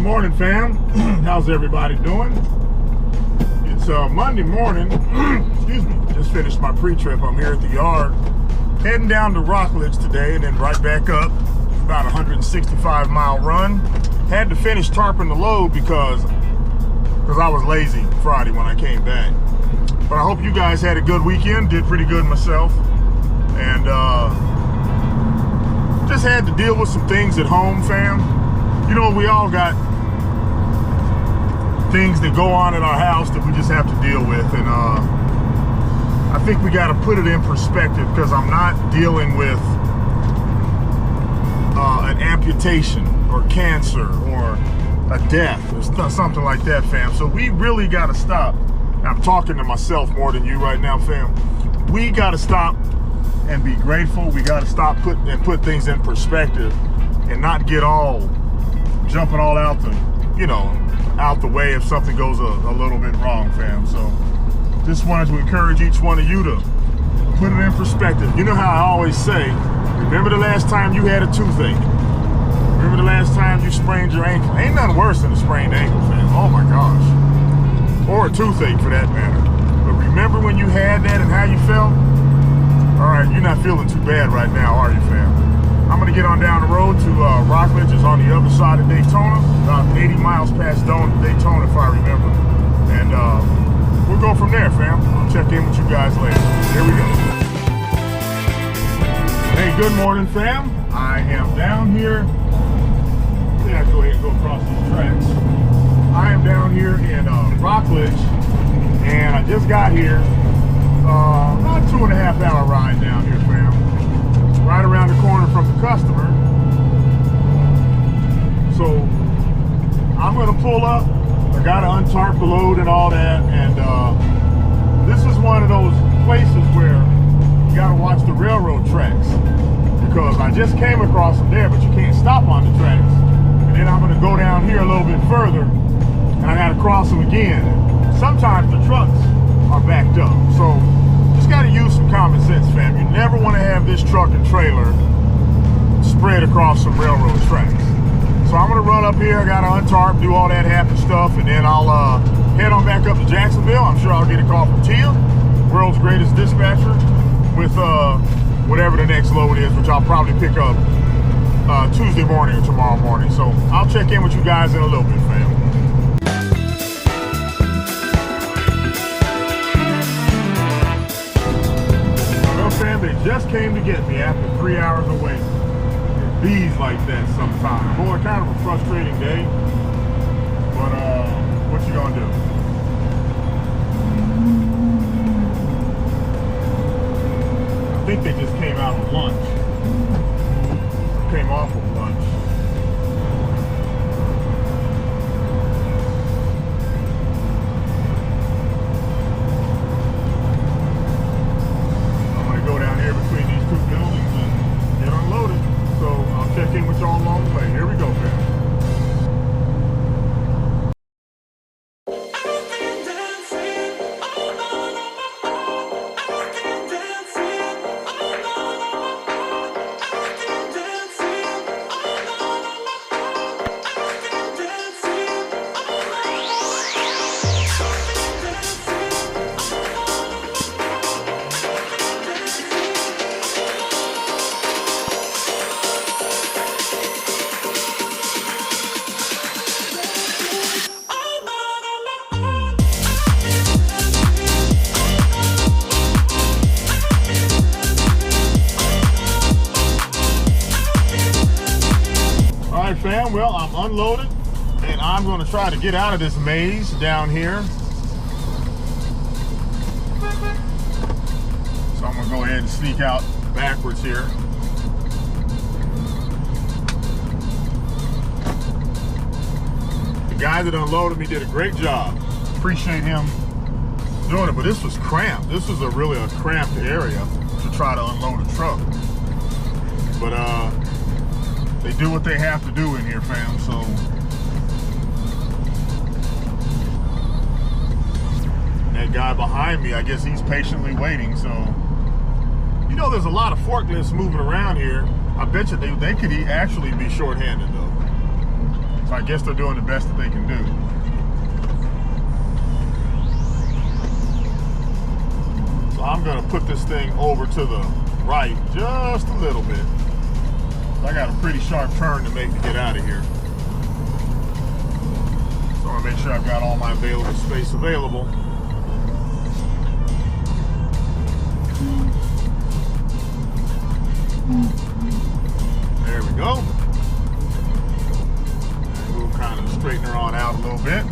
morning, fam. How's everybody doing? It's Monday morning. Excuse me. Just finished my pre-trip. I'm here at the yard, heading down to Rockledge today, and then right back up. About a 165-mile run. Had to finish tarping the load because I was lazy Friday when I came back. But I hope you guys had a good weekend. Did pretty good myself, and just had to deal with some things at home, fam. You know, we all got things that go on in our house that we just have to deal with, and I think we got to put it in perspective, because I'm not dealing with an amputation or cancer or a death or something like that, fam. So we really got to stop. I'm talking to myself more than you right now, fam. We got to stop and be grateful. We got to stop put things in perspective and not get all jumping all out the way if something goes a little bit wrong, fam. So just wanted to encourage each one of you to put it in perspective. You know how I always say, remember the last time you had a toothache? Remember the last time you sprained your ankle? Ain't nothing worse than a sprained ankle, fam. Oh my gosh. Or a toothache for that matter. But remember when you had that and how you felt? All right, you're not feeling too bad right now, are you, fam? I'm gonna get on down the road to Rockledge. Is on the other side of Daytona, about 80 miles past Daytona, if I remember. And we'll go from there, fam. I'll check in with you guys later. Here we go. Hey, good morning, fam. I am down here. Yeah, go ahead and go across these tracks. I am down here in Rockledge, and I just got here. About a 2.5 hour ride down here, fam. Right around the corner from the customer. So I'm gonna pull up. I gotta untarp the load and all that, and this is one of those places where you gotta watch the railroad tracks, because I just came across them there, but you can't stop on the tracks. And then I'm gonna go down here a little bit further, and I gotta cross them again. Sometimes the trucks are backed up, so just gotta use some common sense, fam. You never wanna have this truck and trailer spread across some railroad tracks. So I'm gonna run up here, I gotta untarp, do all that happy stuff, and then I'll head on back up to Jacksonville. I'm sure I'll get a call from Tia, world's greatest dispatcher, with whatever the next load is, which I'll probably pick up Tuesday morning or tomorrow morning. So I'll check in with you guys in a little bit, fam. Well, fam, they just came to get me after 3 hours away. It bees like that sometimes. Boy, kind of a frustrating day, but what you gonna do? I think they just came out of lunch. Came off of lunch. I'm gonna go down here between these two buildings and get unloaded. So I'll check in with y'all along the way. Here we go, fam. Fam, well, I'm unloaded and I'm going to try to get out of this maze down here. So I'm going to go ahead and sneak out backwards here. The guy that unloaded me did a great job. Appreciate him doing it, but this was cramped. This was really a cramped area to try to unload a truck. But they do what they have to do in here, fam, so. That guy behind me, I guess he's patiently waiting, so. You know, there's a lot of forklifts moving around here. I bet you they could actually be short-handed, though. So I guess they're doing the best that they can do. So I'm gonna put this thing over to the right just a little bit. I got a pretty sharp turn to make to get out of here. So I want to make sure I've got all my available space available. There we go. And we'll kind of straighten her on out a little bit.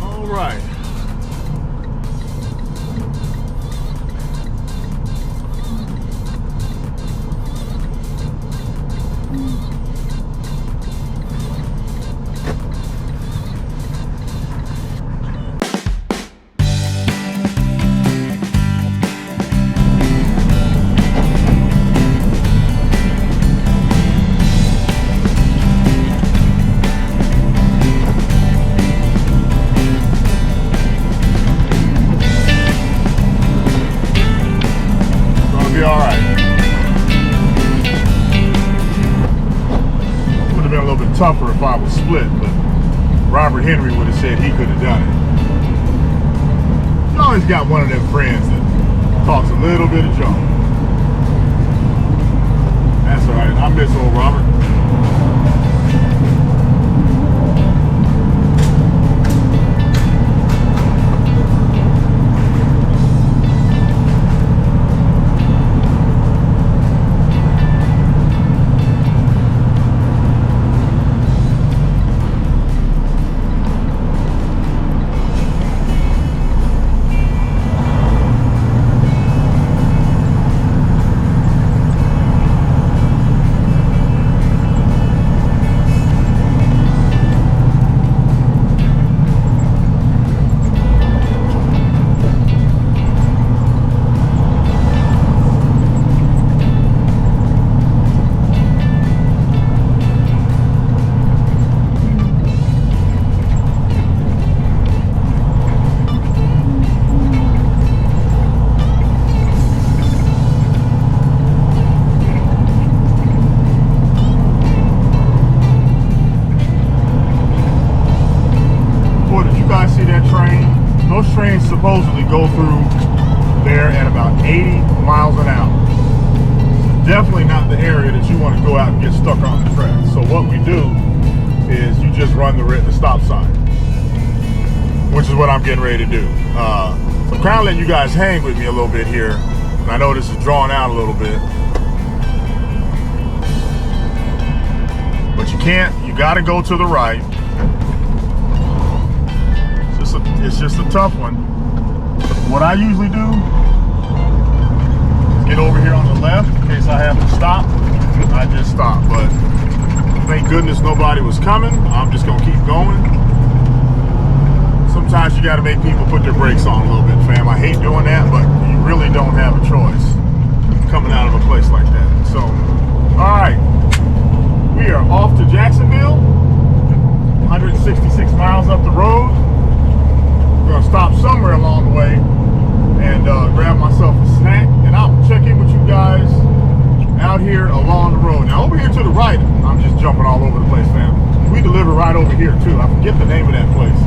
All right. Tougher if I was split, but Robert Henry would have said he could have done it. You always got one of them friends that talks a little bit of junk. That's all right. I miss old Robert. Trains supposedly go through there at about 80 miles an hour. Definitely not the area that you want to go out and get stuck on the track. So what we do is you just run the stop sign, which is what I'm getting ready to do. So I'm kind of letting you guys hang with me a little bit here. And I know this is drawn out a little bit, but you can't. You got to go to the right. It's just a tough one. What I usually do is get over here on the left in case I have to stop. I just stop, but thank goodness nobody was coming. I'm just gonna keep going. Sometimes you gotta make people put their brakes on a little bit, fam. I hate doing that, but you really don't have a choice coming out of a place like that. So, all right, we are off to Jacksonville, 166 miles up the road. Gonna stop somewhere along the way and grab myself a snack, and I'll check in with you guys out here along the road. Now over here to the right, I'm just jumping all over the place, fam. We deliver right over here too. I forget the name of that place.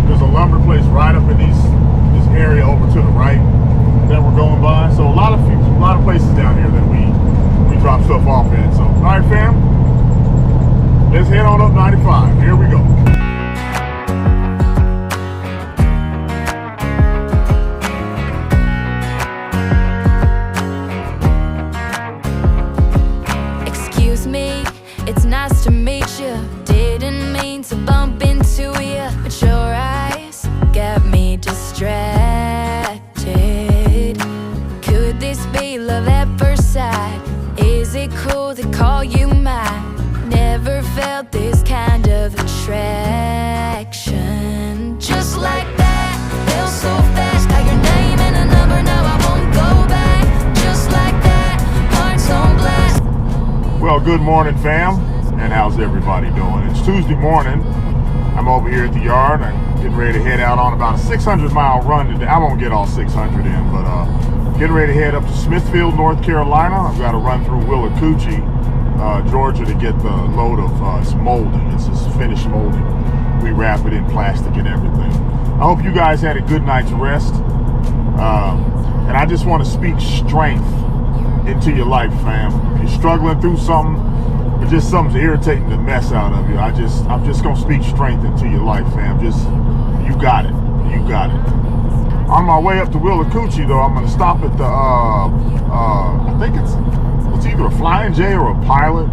There's a lumber place right up in this area over to the right that we're going by. So a lot of places down here that we drop stuff off at. So all right, fam, let's head on up 95. Here we go. It's nice to meet you. Didn't mean to bump into you, but your eyes got me distracted. Could this be love at first sight? Is it cool to call you mine? Never felt this kind of attraction. Just like that, felt so fast. Got your name and a number, now I won't go back. Just like that, hearts on blast. Well, good morning, fam. And how's everybody doing? It's Tuesday morning. I'm over here at the yard. I'm getting ready to head out on about a 600-mile run today. I won't get all 600 in, but getting ready to head up to Smithfield, North Carolina. I've got to run through Willacoochee, Georgia to get the load of it's molding. It's just finished molding. We wrap it in plastic and everything. I hope you guys had a good night's rest. And I just want to speak strength into your life, fam. If you're struggling through something, or just something's irritating the mess out of you, I'm just gonna speak strength into your life, fam. You got it. You got it. On my way up to Willacoochee, though, I'm gonna stop at the I think it's either a Flying J or a Pilot.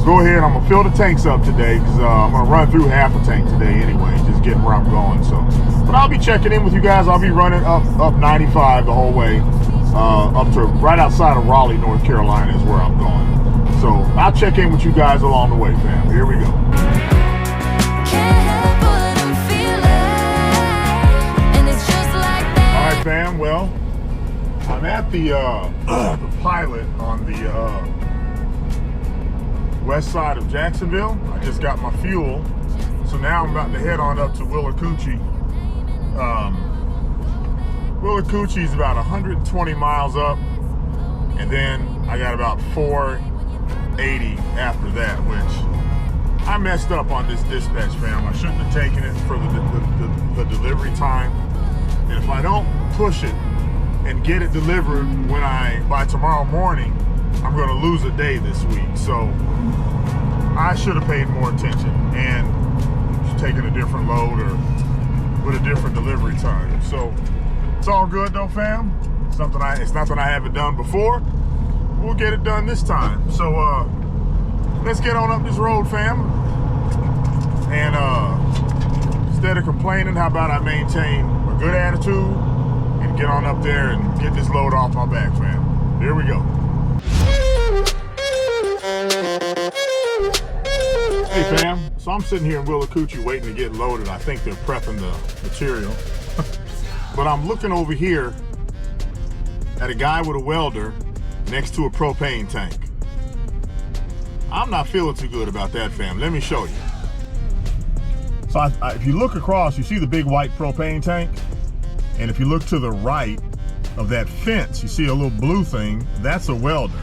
Go ahead, I'm gonna fill the tanks up today because I'm gonna run through half a tank today anyway, just getting where I'm going. So, but I'll be checking in with you guys. I'll be running up 95 the whole way, up to right outside of Raleigh, North Carolina is where I'm going. So I'll check in with you guys along the way, fam. Here we go. All right, fam. Well, I'm at the Pilot on the west side of Jacksonville. I just got my fuel, so now I'm about to head on up to Willacoochee. Willacoochee is about 120 miles up, and then I got about 480 after that, which I messed up on this dispatch, fam. I shouldn't have taken it for the delivery time, and if I don't push it and get it delivered by tomorrow morning, I'm going to lose a day this week. So I should have paid more attention and taken a different load or with a different delivery time. So it's all good though, fam. It's nothing I haven't done before. We'll get it done this time. So let's get on up this road, fam. And instead of complaining, how about I maintain a good attitude and get on up there and get this load off my back, fam. Here we go. Hey fam, so I'm sitting here in Willacoochee waiting to get loaded. I think they're prepping the material. But I'm looking over here at a guy with a welder next to a propane tank. I'm not feeling too good about that, fam. Let me show you. So if you look across, you see the big white propane tank? And if you look to the right of that fence, you see a little blue thing, that's a welder.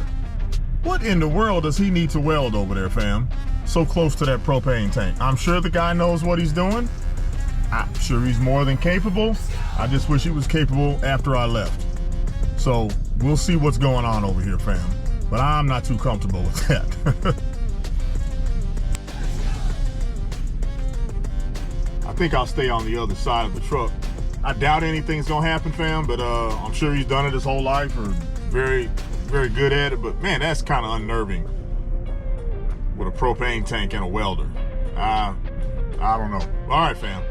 What in the world does he need to weld over there, fam? So close to that propane tank. I'm sure the guy knows what he's doing. I'm sure he's more than capable. I just wish he was capable after I left. So we'll see what's going on over here, fam. But I'm not too comfortable with that. I think I'll stay on the other side of the truck. I doubt anything's gonna happen, fam, but I'm sure he's done it his whole life or very, very good at it. But man, that's kind of unnerving with a propane tank and a welder. I don't know. All right, fam.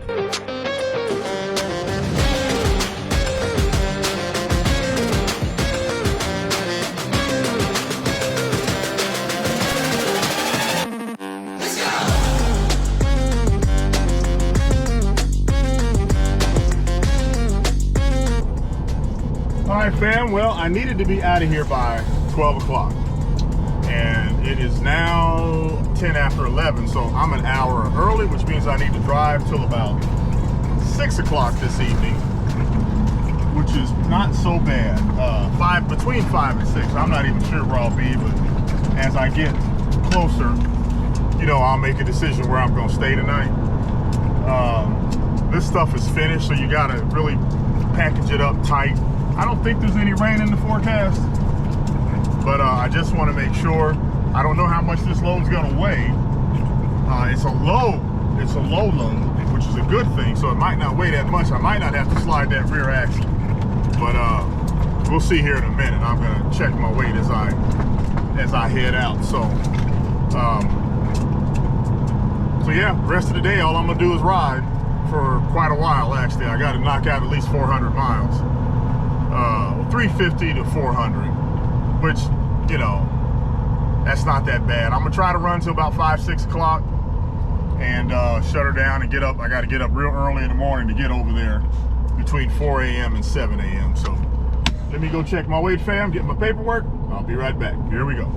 All right, fam. Well, I needed to be out of here by 12 o'clock. And it is now 10 after 11, so I'm an hour early, which means I need to drive till about 6 o'clock this evening, which is not so bad. Between 5 and 6. I'm not even sure where I'll be, but as I get closer, you know, I'll make a decision where I'm going to stay tonight. This stuff is finished, so you got to really package it up tight. I don't think there's any rain in the forecast, but I just want to make sure. I don't know how much this load's going to weigh. It's a low load, which is a good thing, so it might not weigh that much. I might not have to slide that rear axle, but we'll see here in a minute. I'm going to check my weight as I head out. So yeah, the rest of the day, all I'm going to do is ride for quite a while. Actually, I got to knock out at least 400 miles. 350 to 400, which, you know, that's not that bad. I'm gonna try to run till about 5, 6 o'clock and shut her down and get up. I got to get up real early in the morning to get over there between 4 a.m. and 7 a.m. So let me go check my weight, fam, get my paperwork. I'll be right back. Here we go.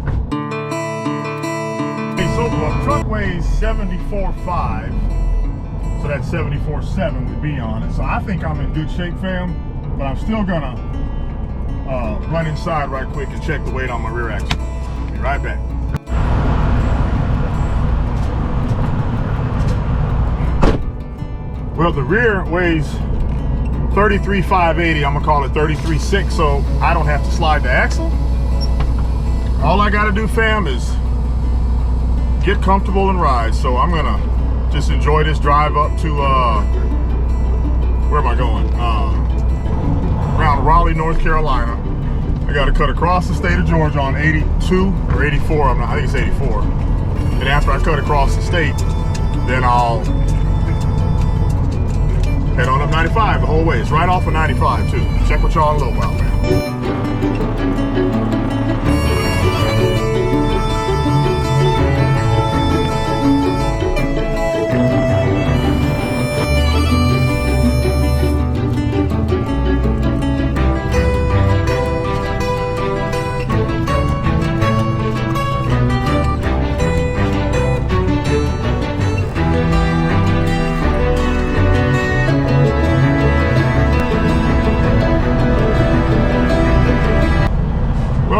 So the truck weighs 74.5, so that's 74.7 would be on it. So I think I'm in good shape, fam, but I'm still gonna run inside right quick and check the weight on my rear axle. Be right back. Well, the rear weighs 33,580. I'm gonna call it 33.6, so I don't have to slide the axle. All I gotta do, fam, is get comfortable and ride. So I'm gonna just enjoy this drive up to where am I going? Around Raleigh, North Carolina. I gotta cut across the state of Georgia on 82 or 84. I think it's 84. And after I cut across the state, then I'll head on up 95 the whole way. It's right off of 95 too. Check with y'all in a little while, man.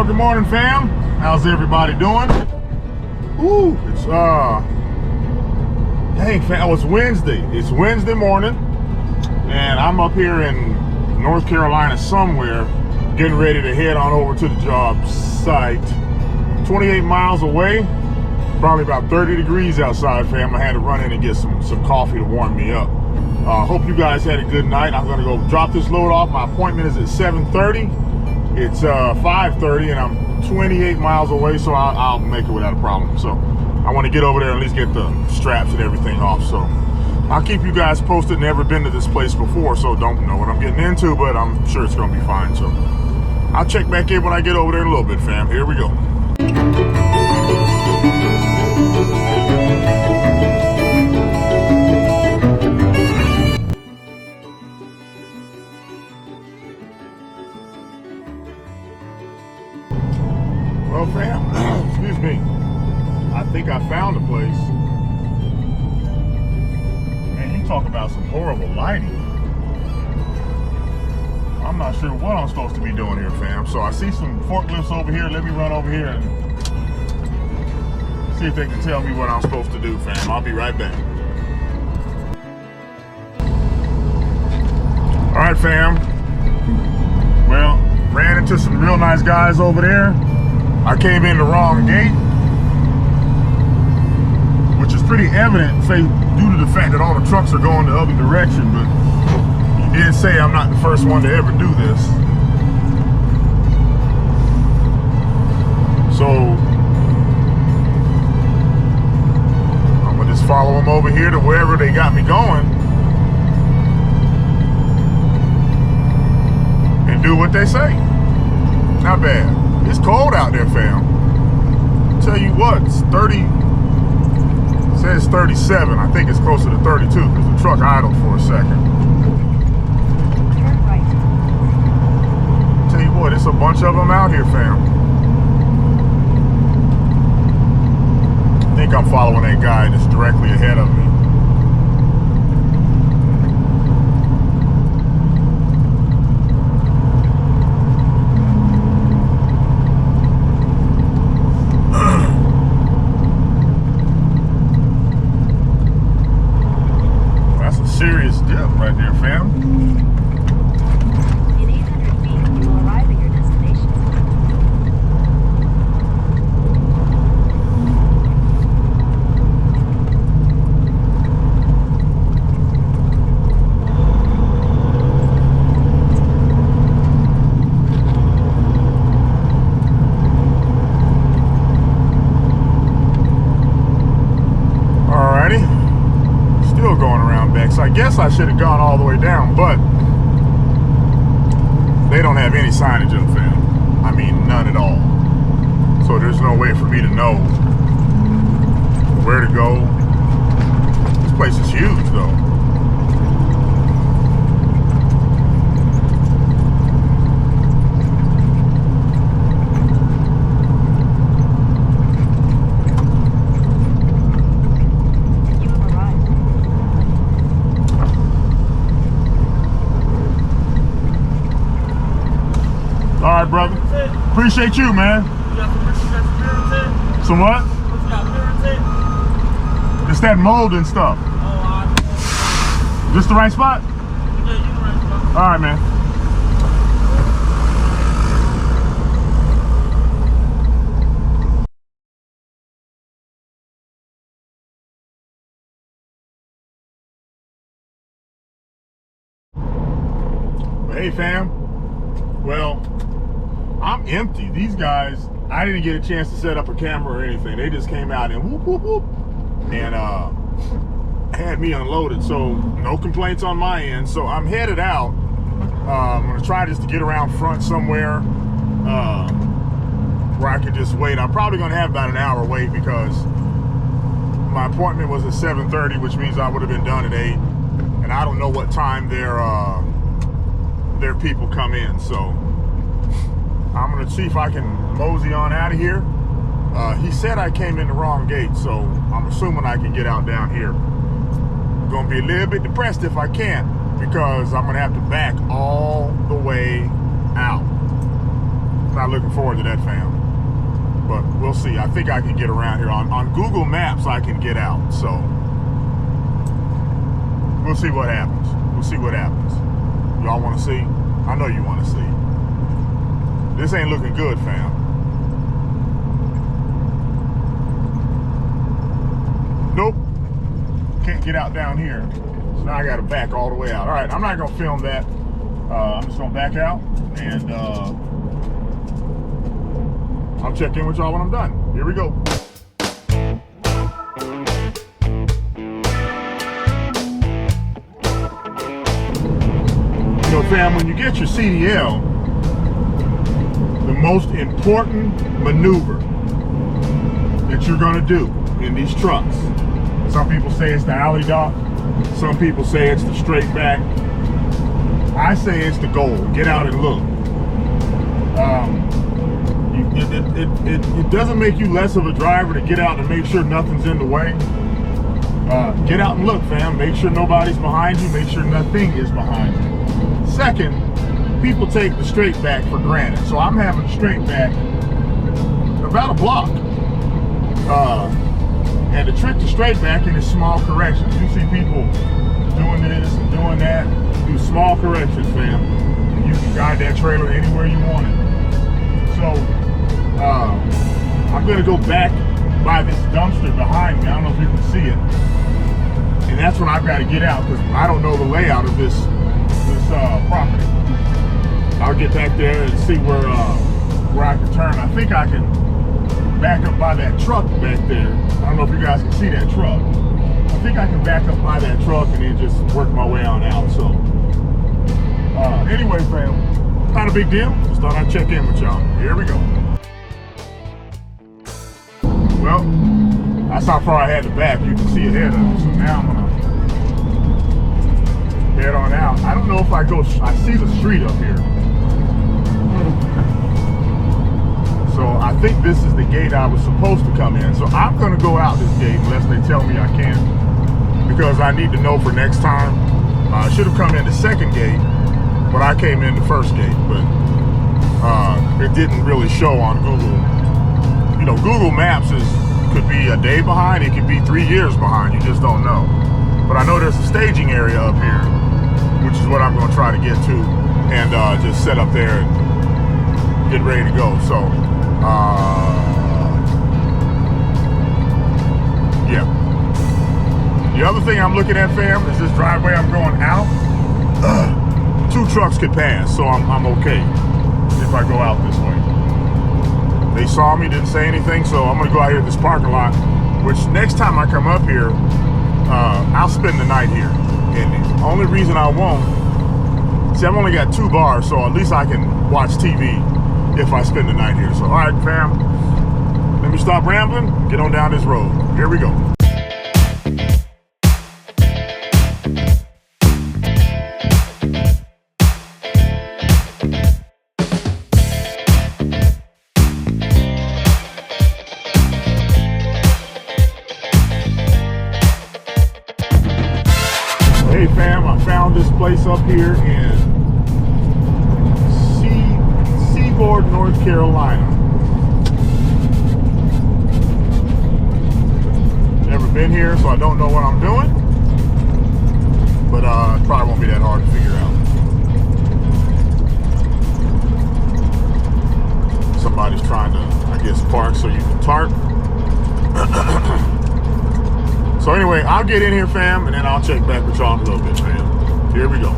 Good morning, fam. How's everybody doing? Ooh, it's dang, fam, it's Wednesday. It's Wednesday morning, and I'm up here in North Carolina somewhere, getting ready to head on over to the job site. 28 miles away, probably about 30 degrees outside, fam. I had to run in and get some coffee to warm me up. Hope you guys had a good night. I'm gonna go drop this load off. My appointment is at 7:30. It's 5:30 and I'm 28 miles away, so I'll make it without a problem. So I want to get over there and at least get the straps and everything off. So I'll keep you guys posted. Never been to this place before, so don't know what I'm getting into, but I'm sure it's going to be fine. So I'll check back in when I get over there in a little bit, fam. Here we go. Well, fam, excuse me. I think I found a place. Man, you talk about some horrible lighting. I'm not sure what I'm supposed to be doing here, fam. So I see some forklifts over here. Let me run over here and see if they can tell me what I'm supposed to do, fam. I'll be right back. All right, fam. Well, ran into some real nice guys over there. I came in the wrong gate, which is pretty evident due to the fact that all the trucks are going the other direction, but he did say I'm not the first one to ever do this. So I'm gonna just follow them over here to wherever they got me going and do what they say. Not bad. It's cold out there, fam. Tell you what, it's 30, it says 37. I think it's closer to 32 because the truck idled for a second. Turn right. Tell you what, it's a bunch of them out here, fam. I think I'm following that guy that's directly ahead of me. Serious dip right there, fam. In 800 feet, you will arrive at your destination. Alrighty. Still going around back, so I guess I should have gone all the way down, but they don't have any signage up, fam. I mean, none at all. So there's no way for me to know where to go. This place is huge, though. Appreciate you, man. Some what? It's that mold and stuff. This the right spot? All right, man. Hey, fam. Well, I'm empty. These guys, I didn't get a chance to set up a camera or anything. They just came out and whoop, whoop, whoop, and had me unloaded. So no complaints on my end. So I'm headed out. I'm gonna try just to get around front somewhere where I can just wait. I'm probably gonna have about an hour wait because my appointment was at 7:30, which means I would have been done at 8. And I don't know what time their people come in. So I'm gonna see if I can mosey on out of here. He said I came in the wrong gate, so I'm assuming I can get out down here. I'm gonna be a little bit depressed if I can't, because I'm gonna have to back all the way out. Not looking forward to that, fam. But we'll see. I think I can get around here. On Google Maps, I can get out. So we'll see what happens. We'll see what happens. Y'all want to see? I know you want to see. This ain't looking good, fam. Nope. Can't get out down here. So now I got to back all the way out. All right, I'm not going to film that. I'm just going to back out, and I'll check in with y'all when I'm done. Here we go. So, fam, when you get your CDL, the most important maneuver that you're going to do in these trucks, some people say it's the alley dock, some people say it's the straight back. I say it's the goal. Get out and look. It doesn't make you less of a driver to get out and make sure nothing's in the way. Get out and look, fam. Make sure nobody's behind you. Make sure nothing is behind you. Second, people take the straight back for granted. So I'm having a straight back about a block. And the trick to straight backing is small corrections. You see people doing this and doing that. Do small corrections, fam. And you can guide that trailer anywhere you want it. So I'm gonna go back by this dumpster behind me. I don't know if you can see it. And that's when I've got to get out, because I don't know the layout of this property. I'll get back there and see where I can turn. I think I can back up by that truck back there. I don't know if you guys can see that truck. I think I can back up by that truck and then just work my way on out. So anyway, fam, not a big deal. Just thought I'd check in with y'all. Here we go. Well, that's how far I had to back. You can see ahead of me. So now I'm gonna head on out. I don't know if I see the street up here. So I think this is the gate I was supposed to come in. So I'm gonna go out this gate unless they tell me I can't, because I need to know for next time. I should have come in the second gate, but I came in the first gate, but it didn't really show on Google. You know, Google Maps could be a day behind, it could be 3 years behind, you just don't know. But I know there's a staging area up here, which is what I'm gonna try to get to, and just set up there and get ready to go. So, yeah. The other thing I'm looking at, fam, is this driveway I'm going out. 2 trucks could pass, so I'm okay if I go out this way. They saw me, didn't say anything, so I'm gonna go out here to this parking lot, which next time I come up here, I'll spend the night here. And the only reason I won't, see, I've only got 2 bars, so at least I can watch TV if I spend the night here. So, all right, fam, let me stop rambling, get on down this road. Here we go. Hey fam, I found this place up here in Seaboard, North North Carolina. Never been here, so I don't know what I'm doing. But it probably won't be that hard to figure out. Somebody's trying to, I guess, park so you can tarp. So anyway, I'll get in here, fam, and then I'll check back with y'all in a little bit, fam. Here we go.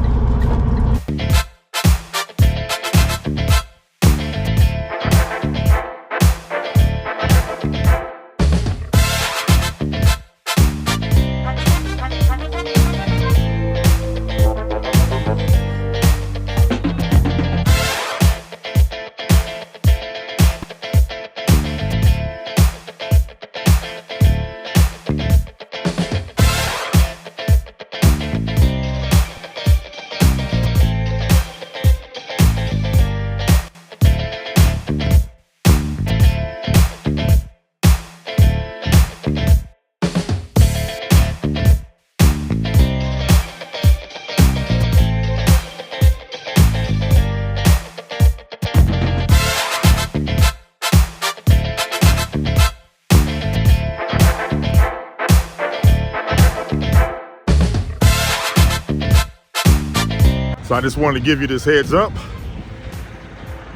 So I just wanted to give you this heads up.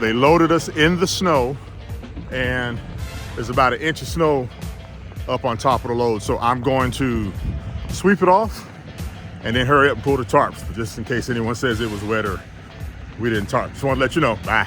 They loaded us in the snow, and there's about 1 inch of snow up on top of the load. So I'm going to sweep it off and then hurry up and pull the tarps, just in case anyone says it was wet or we didn't tarp. Just want to let you know. Bye.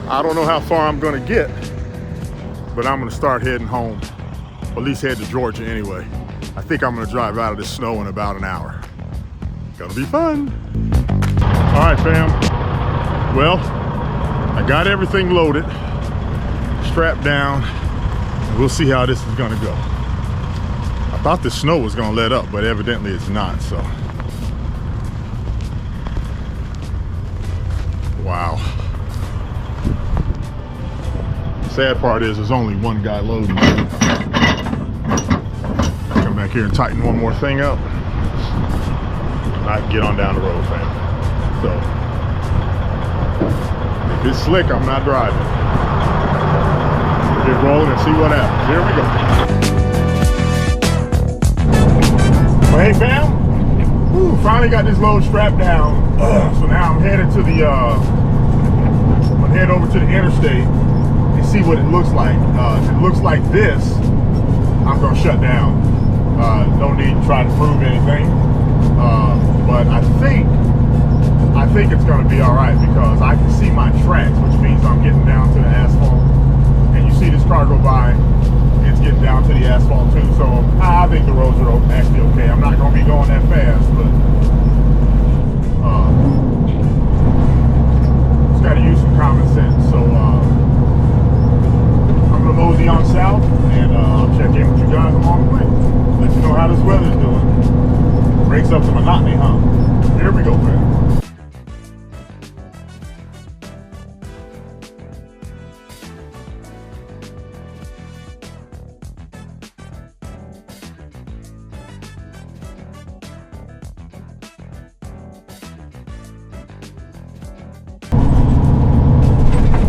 I don't know how far I'm gonna get, but I'm gonna start heading home, or at least head to Georgia anyway. I think I'm gonna drive out of this snow in about an hour. Gonna be fun. All right, fam. Well, I got everything loaded, strapped down, and we'll see how this is gonna go. I thought the snow was gonna let up, but evidently it's not, so. Wow. Sad part is there's only one guy loading. Come back here and tighten one more thing up. I can get on down the road, fam. So if it's slick, I'm not driving. Get rolling and see what happens. Here we go. Well, hey fam, finally got this load strapped down. So now I'm headed to the I'm gonna head over to the interstate. See what it looks like. If it looks like this, I'm gonna shut down. No need to try to prove anything. But I think it's gonna be all right because I can see my tracks, which means I'm getting down to the asphalt. And you see this car go by, it's getting down to the asphalt too. So I think the roads are actually okay. I'm not gonna be going that fast, but just gotta use some common sense. So mosey on south, and I'll check in with you guys along the way. Let you know how this weather's doing. Breaks up the monotony, huh? Here we go, man.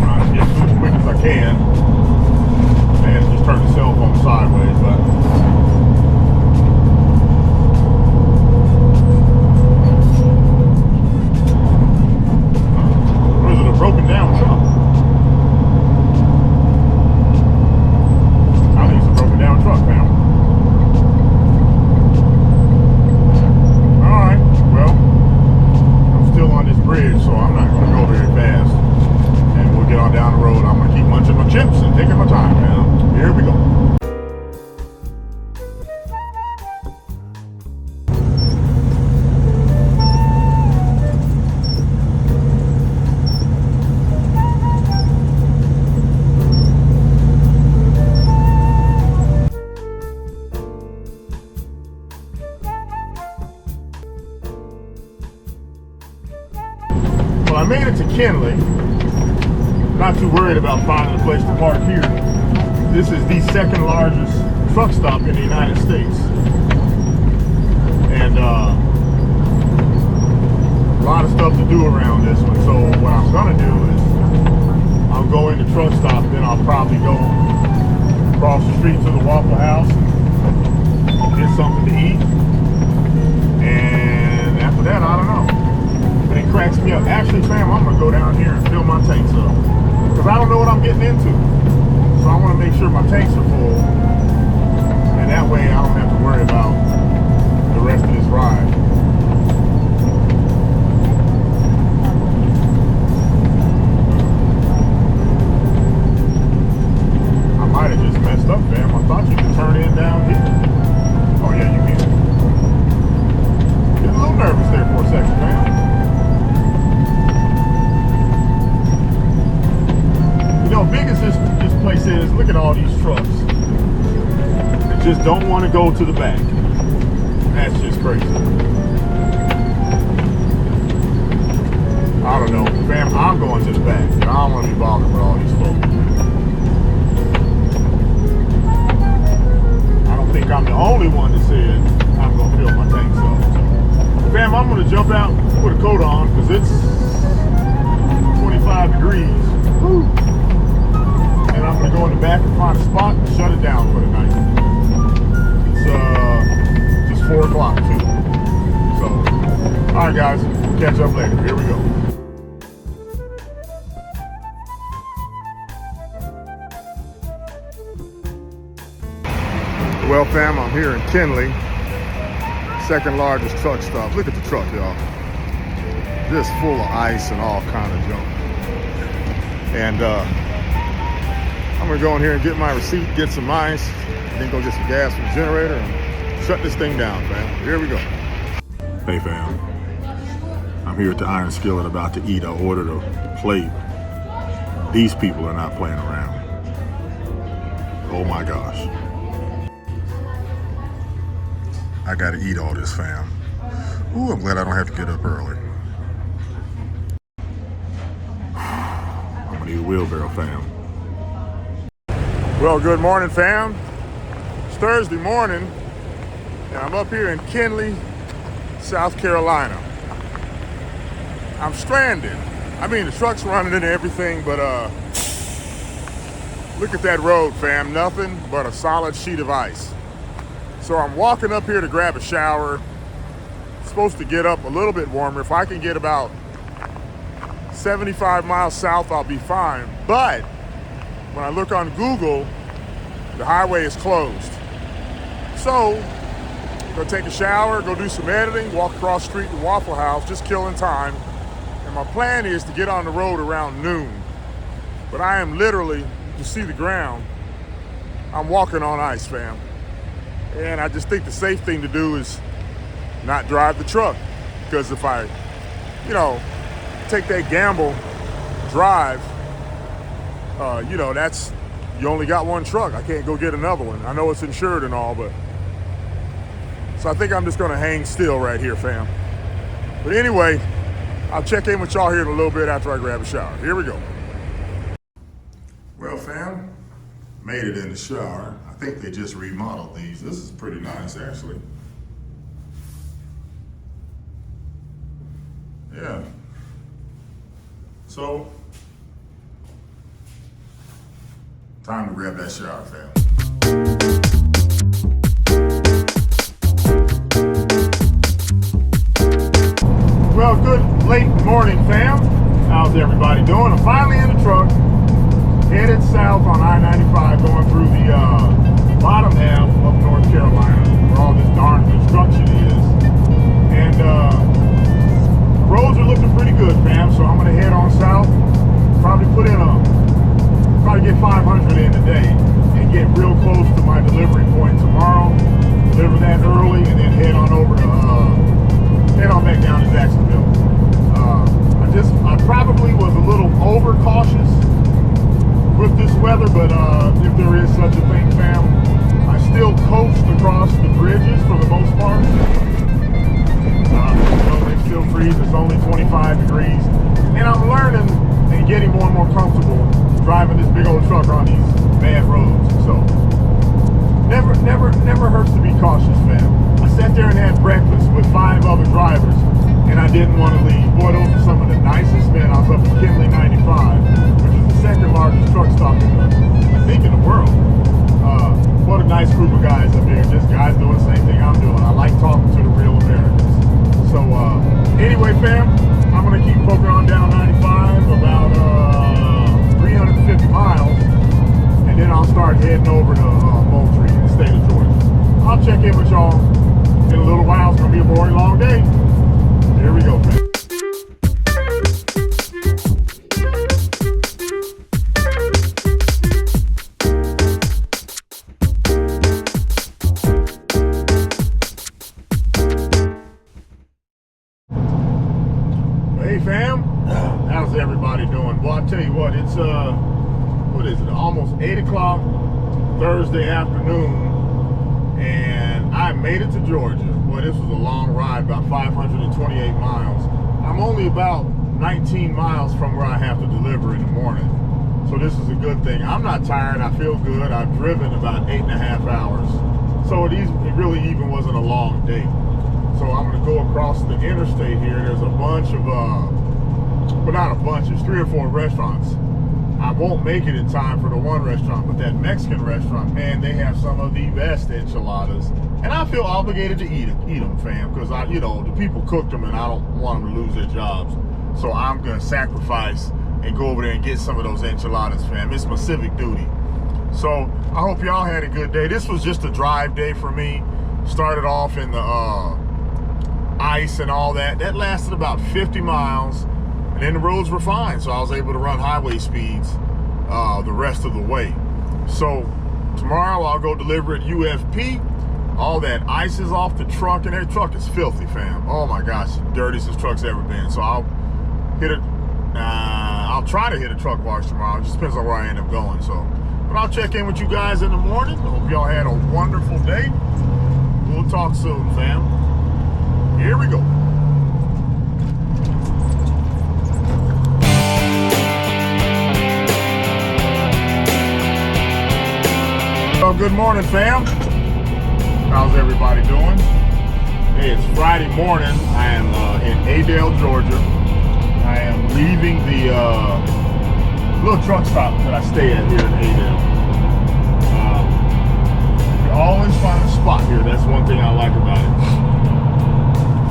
Trying to get through as quick as I can. Just turn the cell phone sideways, but or is it a broken down truck? I think it's a broken down truck, man. Alright, well, I'm still on this bridge, so I'm not going to go very fast. And we'll get on down the road. I'm going to keep munching my chips and taking my time, man. Here we go. Well, I made it to Kinley. Not too worried about finding a place to park here. This is the second largest truck stop in the United States. And a lot of stuff to do around this one. So what I'm gonna do is I'll go in the truck stop, then I'll probably go across the street to the Waffle House and get something to eat. And after that, I don't know. But it cracks me up. Actually, fam, I'm gonna go down here and fill my tanks up. Because I don't know what I'm getting into. So I want to make sure my tanks are full. And that way I don't have to worry about the rest of this ride. I might have just messed up, fam. I thought you could turn in down here. Oh yeah, you can. Get a little nervous there for a second, fam. You know, big as this place is, look at all these trucks. They just don't want to go to the back. That's just crazy. I don't know, fam, I'm going to the back. I don't want to be bothered with all these folks. I don't think I'm the only one that said I'm going to fill my tanks up. So, fam, I'm going to jump out, put a coat on, because it's 25 degrees. Woo. And I'm gonna go in the back and find a spot and shut it down for the night. It's just 4 o'clock too. So, all right guys, catch up later. Here we go. Well fam, I'm here in Kinley, second largest truck stop. Look at the truck, y'all. Just full of ice and all kind of junk. And I'm gonna go in here and get my receipt, get some ice, then go get some gas from the generator and shut this thing down, fam. Here we go. Hey fam, I'm here at the Iron Skillet about to eat. I ordered a plate. These people are not playing around. Oh my gosh. I gotta eat all this, fam. Ooh, I'm glad I don't have to get up early. I'm gonna need a wheelbarrow, fam. Well, good morning, fam. It's Thursday morning, and I'm up here in Kinley, South Carolina. I'm stranded. I mean, the truck's running and everything, but look at that road, fam. Nothing but a solid sheet of ice. So I'm walking up here to grab a shower. It's supposed to get up a little bit warmer. If I can get about 75 miles south, I'll be fine. But when I look on Google, the highway is closed. So, go take a shower, go do some editing, walk across the street to Waffle House, just killing time. And my plan is to get on the road around noon. But I am literally, you see the ground, I'm walking on ice, fam. And I just think the safe thing to do is not drive the truck. Because if I, take that gamble, drive, that's, you only got one truck. I can't go get another one. I know it's insured and all, but. So I think I'm just gonna hang still right here, fam. But anyway, I'll check in with y'all here in a little bit after I grab a shower. Here we go. Well, fam, made it in the shower. I think they just remodeled these. This is pretty nice, actually. Yeah. So, time to grab that shower, fam. Well, good late morning, fam. How's everybody doing? I'm finally in the truck, headed south on I-95, going through the bottom half of North Carolina, where all this darn construction is. And roads are looking pretty good, fam, so I'm gonna head on south, probably get 500 in today and get real breakfast with 5 other drivers, and I didn't want to leave. Boy, those are some of the nicest men. I was up in Kinley 95, which is the second largest truck stop in I think in the world. What a nice group of guys up here. Just guys doing the same thing I'm doing. I like talking to the real Americans. So anyway, fam, I'm gonna keep poking on down 95 about 350 miles, and then I'll start heading over to Moultrie in the state of Georgia. I'll check in with y'all in a little while. It's gonna be a boring long day. Here we go, fam. Hey fam, how's everybody doing? Well, I'll tell you what, it's what is it, almost 8 o'clock Thursday afternoon, and I made it to Georgia. Boy, this was a long ride, about 528 miles. I'm only about 19 miles from where I have to deliver in the morning, so this is a good thing. I'm not tired, I feel good. I've driven about 8.5 hours, so it really even wasn't a long day. So I'm gonna go across the interstate here. There's a bunch of, well, not a bunch, there's 3 or 4 restaurants. I won't make it in time for the one restaurant, but that Mexican restaurant, man, they have some of the best enchiladas. And I feel obligated to eat them, fam, because the people cooked them and I don't want them to lose their jobs. So I'm gonna sacrifice and go over there and get some of those enchiladas, fam. It's my civic duty. So I hope y'all had a good day. This was just a drive day for me. Started off in the, ice and all that. That lasted about 50 miles, and then the roads were fine, so I was able to run highway speeds the rest of the way. So tomorrow I'll go deliver at UFP. All that ice is off the truck, and their truck is filthy, fam. Oh my gosh, the dirtiest this truck's ever been. So I'll hit it. I'll try to hit a truck wash tomorrow. It just depends on where I end up going. So, but I'll check in with you guys in the morning. I hope y'all had a wonderful day. We'll talk soon, fam. Here we go. Oh, good morning, fam. How's everybody doing? Hey, it's Friday morning. I am in Adel, Georgia. I am leaving the little truck stop that I stay at here in Adel. You always find a spot here. That's one thing I like about it.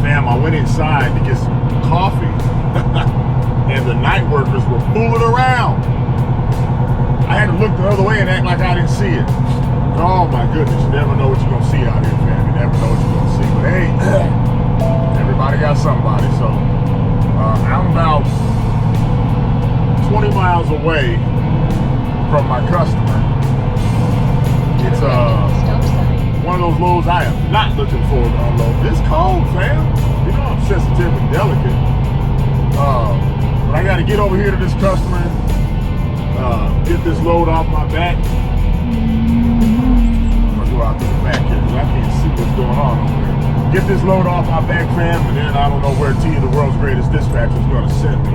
Fam, I went inside to get some coffee, and the night workers were fooling around. I had to look the other way and act like I didn't see it. Oh my goodness, you never know what you're gonna see out here, fam. You never know what you're gonna see. But hey, everybody got somebody. So I'm about 20 miles away from my customer. It's one of those loads I am not looking forward to unload. It's cold, fam. You know I'm sensitive and delicate. But I got to get over here to this customer, get this load off my back. I'm gonna go out to the back here because I can't see what's going on over there. Get this load off my back, fam, and then I don't know where T, the world's greatest dispatcher, is gonna send me.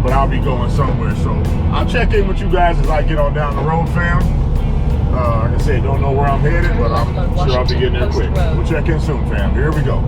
But I'll be going somewhere, so I'll check in with you guys as I get on down the road, fam. Like I said, don't know where I'm headed, but I'm sure I'll be getting there quick. We'll check in soon, fam. Here we go.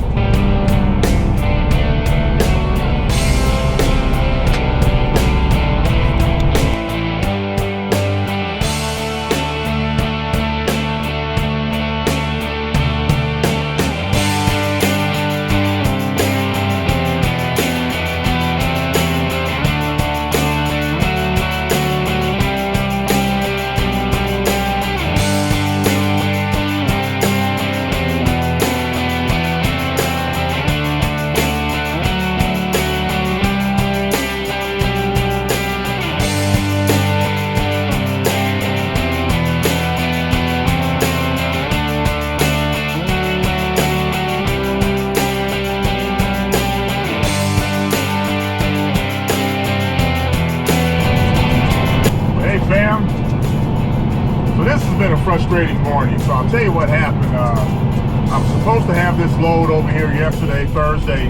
Been a frustrating morning, so I'll tell you what happened. I'm supposed to have this load over here yesterday, Thursday,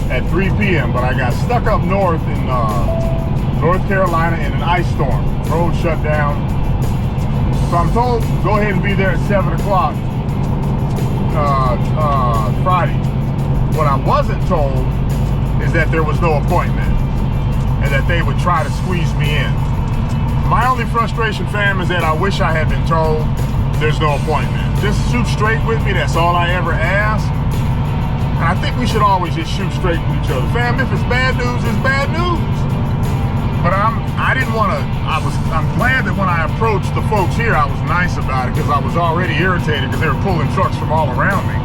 at 3 p.m., but I got stuck up north in North Carolina in an ice storm. Road shut down. So I'm told go ahead and be there at 7 o'clock Friday. I wasn't told is that there was no appointment and that they would try to squeeze me in. My only frustration, fam, is that I wish I had been told there's no appointment. Just shoot straight with me. That's all I ever ask. And I think we should always just shoot straight with each other. Fam, if it's bad news, it's bad news. But I'm glad that when I approached the folks here, I was nice about it because I was already irritated because they were pulling trucks from all around me.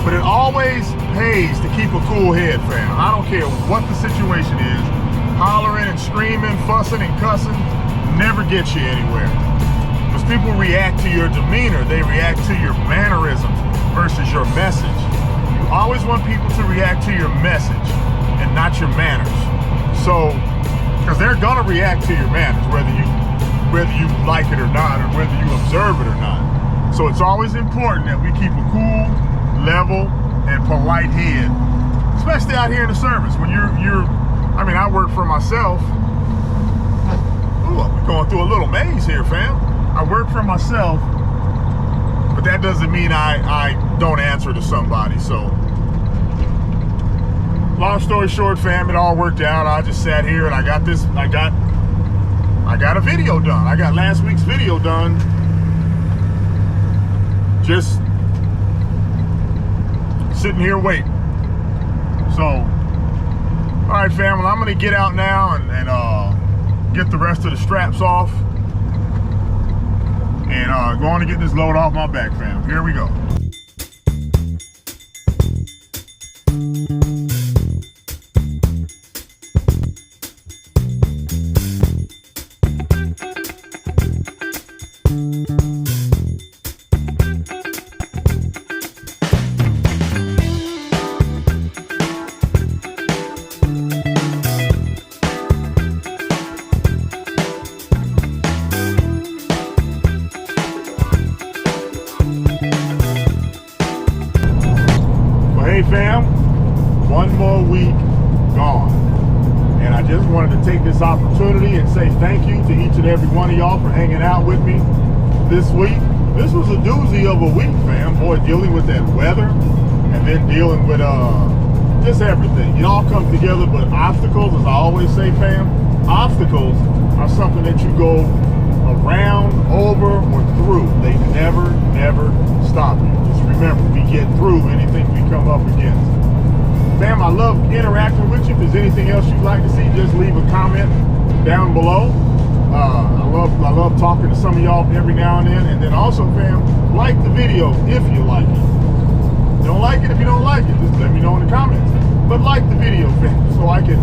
But it always pays to keep a cool head, fam. I don't care what the situation is. Hollering and screaming, fussing and cussing never gets you anywhere. Because people react to your demeanor. They react to your mannerisms versus your message. You always want people to react to your message and not your manners. So, because they're gonna react to your manners, whether you like it or not, or whether you observe it or not. So it's always important that we keep a cool, level, and polite head, especially out here in the service. When I mean, I work for myself. Ooh, we're going through a little maze here, fam. I work for myself, but that doesn't mean I don't answer to somebody. So, long story short, fam, it all worked out. I just sat here and I got a video done. I got last week's video done. Just sitting here waiting. So, all right, fam, well, I'm gonna get out now and get the rest of the straps off and go on to get this load off my back, fam. Here we go. Hey fam, one more week gone. And I just wanted to take this opportunity and say thank you to each and every one of y'all for hanging out with me this week. This was a doozy of a week, fam. Boy, dealing with that weather and then dealing with just everything. It all comes together, but obstacles, as I always say, fam, obstacles are something that you go around, over, or through. They never stop you. Just remember, we get through anything we come up against. Fam, I love interacting with you. If there's anything else you'd like to see, just leave a comment down below. I love talking to some of y'all every now and then. And then also, fam, like the video if you like it. Don't like it if you don't like it. Just let me know in the comments. But like the video, fam, so I can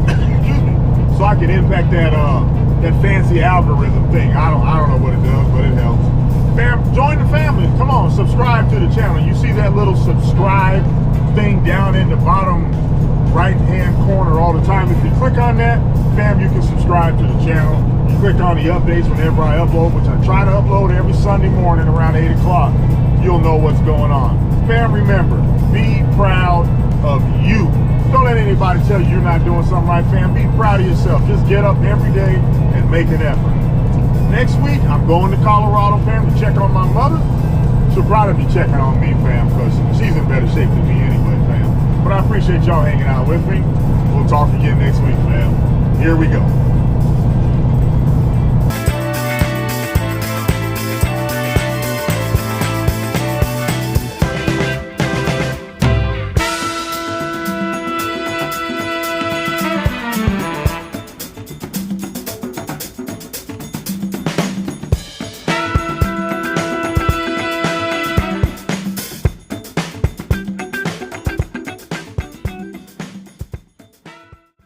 so I can impact that fancy algorithm thing. I don't know what it does, but it helps. Fam, join the family. Come on, subscribe to the channel. You see that little subscribe thing down in the bottom right-hand corner all the time. If you click on that, fam, you can subscribe to the channel. You click on the updates whenever I upload, which I try to upload every Sunday morning around 8 o'clock. You'll know what's going on. Fam, remember, be proud of you. Don't let anybody tell you you're not doing something right, fam. Be proud of yourself. Just get up every day and make an effort. Next week, I'm going to Colorado, fam, to check on my mother. She'll probably be checking on me, fam, because she's in better shape than me anyway, fam. But I appreciate y'all hanging out with me. We'll talk again next week, fam. Here we go.